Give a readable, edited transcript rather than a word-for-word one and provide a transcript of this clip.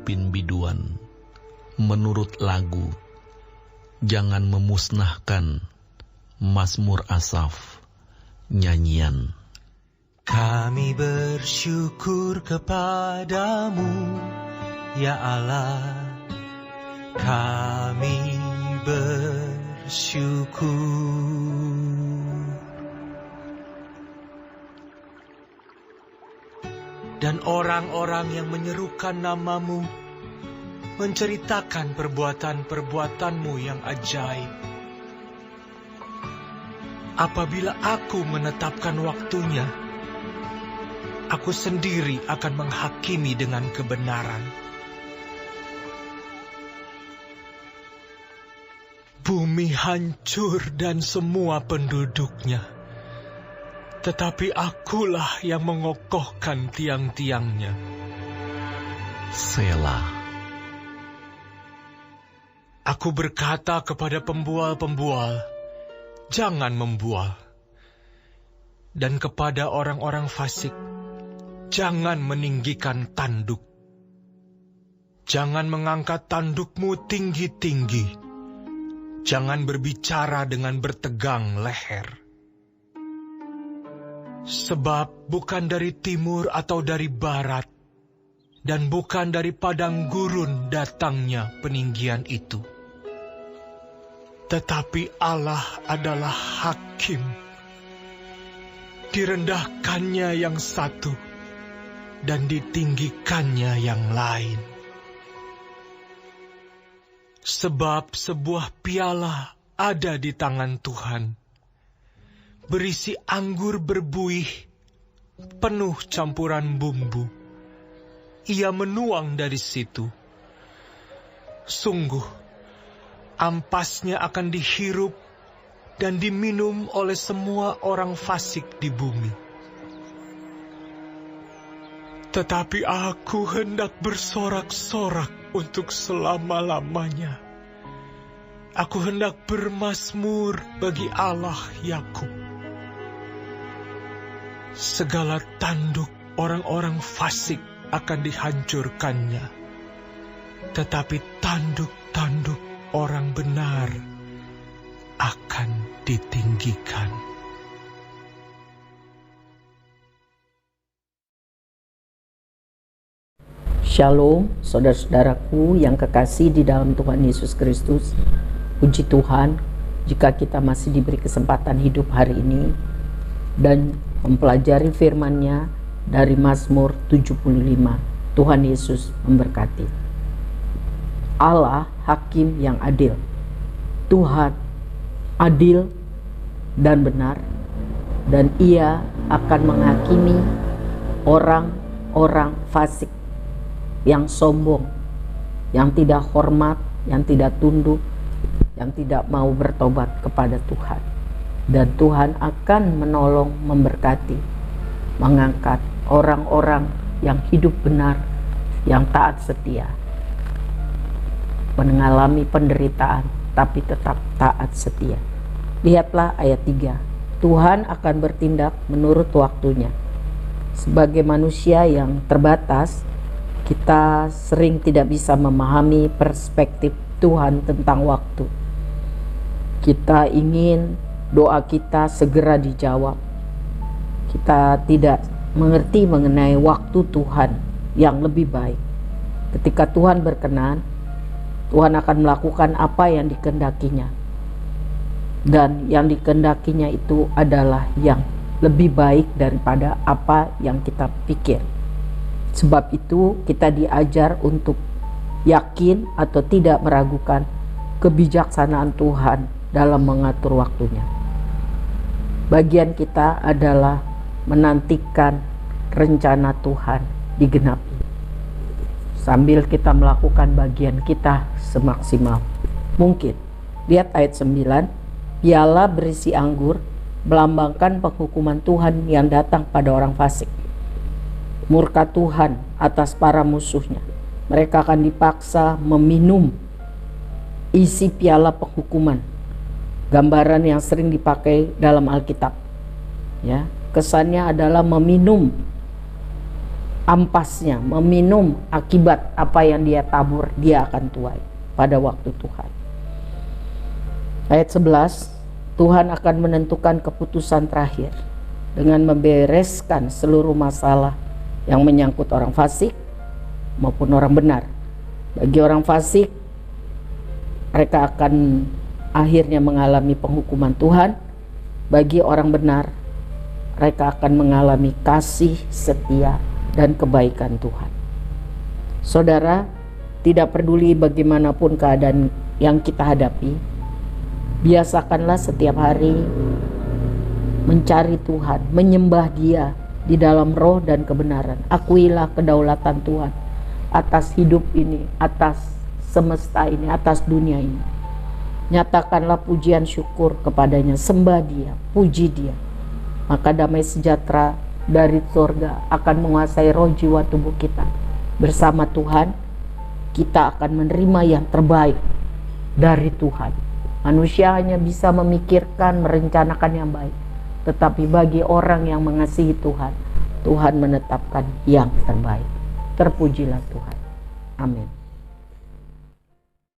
pemimpin biduan menurut lagu, jangan memusnahkan Mazmur Asaf, nyanyian. Kami bersyukur kepadamu, ya Allah. Kami bersyukur. Dan orang-orang yang menyerukan namamu menceritakan perbuatan-perbuatanmu yang ajaib. Apabila aku menetapkan waktunya, aku sendiri akan menghakimi dengan kebenaran. Bumi hancur dan semua penduduknya, tetapi akulah yang mengokohkan tiang-tiangnya. Selah. Aku berkata kepada pembual-pembual, jangan membual. Dan kepada orang-orang fasik, jangan meninggikan tanduk. Jangan mengangkat tandukmu tinggi-tinggi. Jangan berbicara dengan bertegang leher. Sebab bukan dari timur atau dari barat, dan bukan dari padang gurun datangnya peninggian itu. Tetapi Allah adalah hakim. Direndahkannya yang satu, dan ditinggikannya yang lain. Sebab sebuah piala ada di tangan Tuhan, berisi anggur berbuih, penuh campuran bumbu. Ia menuang dari situ. Sungguh, ampasnya akan dihirup dan diminum oleh semua orang fasik di bumi. Tetapi aku hendak bersorak-sorak untuk selama-lamanya. Aku hendak bermazmur bagi Allah Yakub. Segala tanduk orang-orang fasik akan dihancurkannya, tetapi tanduk-tanduk orang benar akan ditinggikan. Shalom, saudara-saudaraku yang kekasih di dalam Tuhan Yesus Kristus. Puji Tuhan, jika kita masih diberi kesempatan hidup hari ini dan mempelajari firman-Nya dari Mazmur 75. Tuhan Yesus memberkati. Allah hakim yang adil. Tuhan adil dan benar, dan Ia akan menghakimi orang-orang fasik yang sombong, yang tidak hormat, yang tidak tunduk, yang tidak mau bertobat kepada Tuhan. Dan Tuhan akan menolong, memberkati, mengangkat orang-orang yang hidup benar, yang taat setia, mengalami penderitaan tapi tetap taat setia. Lihatlah ayat 3. Tuhan akan bertindak menurut waktunya. Sebagai manusia yang terbatas, kita sering tidak bisa memahami perspektif Tuhan tentang waktu. Kita ingin doa kita segera dijawab. Kita tidak mengerti mengenai waktu Tuhan yang lebih baik. Ketika Tuhan berkenan, Tuhan akan melakukan apa yang dikehendakinya. Dan yang dikehendakinya itu adalah yang lebih baik daripada apa yang kita pikir. Sebab itu kita diajar untuk yakin atau tidak meragukan kebijaksanaan Tuhan dalam mengatur waktunya. Bagian kita adalah menantikan rencana Tuhan digenapi, sambil kita melakukan bagian kita semaksimal mungkin. Lihat ayat 9. Piala berisi anggur melambangkan penghukuman Tuhan yang datang pada orang fasik. Murka Tuhan atas para musuhnya. Mereka akan dipaksa meminum isi piala penghukuman. Gambaran yang sering dipakai dalam Alkitab. Ya, kesannya adalah meminum ampasnya, meminum akibat apa yang dia tabur, dia akan tuai pada waktu Tuhan. Ayat 11, Tuhan akan menentukan keputusan terakhir dengan membereskan seluruh masalah yang menyangkut orang fasik maupun orang benar. Bagi orang fasik, mereka akan akhirnya mengalami penghukuman Tuhan. Bagi orang benar, mereka akan mengalami kasih, setia, dan kebaikan Tuhan. Saudara, tidak peduli bagaimanapun keadaan yang kita hadapi, biasakanlah setiap hari mencari Tuhan, menyembah Dia di dalam roh dan kebenaran. Akuilah kedaulatan Tuhan atas hidup ini, atas semesta ini, atas dunia ini. Nyatakanlah pujian syukur kepadanya, sembah Dia, puji Dia. Maka damai sejahtera dari surga akan menguasai roh, jiwa, tubuh kita. Bersama Tuhan, kita akan menerima yang terbaik dari Tuhan. Manusia hanya bisa memikirkan, merencanakan yang baik. Tetapi bagi orang yang mengasihi Tuhan, Tuhan menetapkan yang terbaik. Terpujilah Tuhan. Amin.